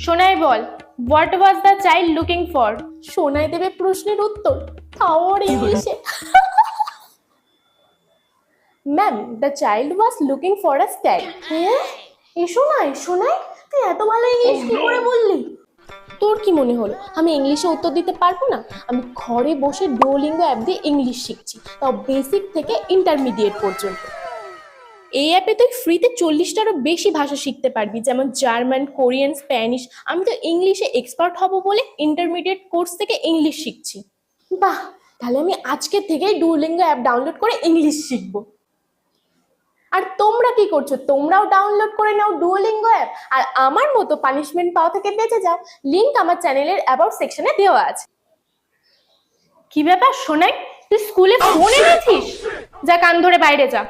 Sonai ball, what was the child looking for? Sonai দেবে প্রশ্নের উত্তর, তাও ওর ইংলিশে। Ma'am, the child was looking for a stag. হ্যাঁ, এ শোনাই শোনাই, তুই এত ভালো ইংলিশ কি করে বললি? তোর কি মনে হলো আমি ইংলিশে উত্তর দিতে পারবো না? আমি ঘরে বসে ডুওলিঙ্গো অ্যাপ দিয়ে ইংলিশ শিখছি, তাও বেসিক থেকে ইন্টারমিডিয়েট পর্যন্ত। এই অ্যাপে তুই ফ্রিতে 40টারও বেশি ভাষা শিখতে পারবি, যেমন জার্মান, কোরিয়ান, স্প্যানিশ। আমি তো ইংলিশে এক্সপার্ট হব বলে ইন্টারমিডিয়েট কোর্স থেকে ইংলিশ শিখছি। বাহ, তাহলে আমি আজকে থেকেই ডুওলিঙ্গো অ্যাপ ডাউনলোড করে ইংলিশ শিখবো। আর তোমরা কি করছো? তোমরাও ডাউনলোড করে নাও ডুওলিঙ্গো অ্যাপ, আর আমার মতো পানিশমেন্ট পাওয়া থেকে বেঁচে যাও। লিংক আমার চ্যানেলের অ্যাবাউট সেকশনে দেওয়া আছে। কি ব্যাপার সোনাই, তুই স্কুলে ফোন এনেছিস? যা, কান ধরে বাইরে যা।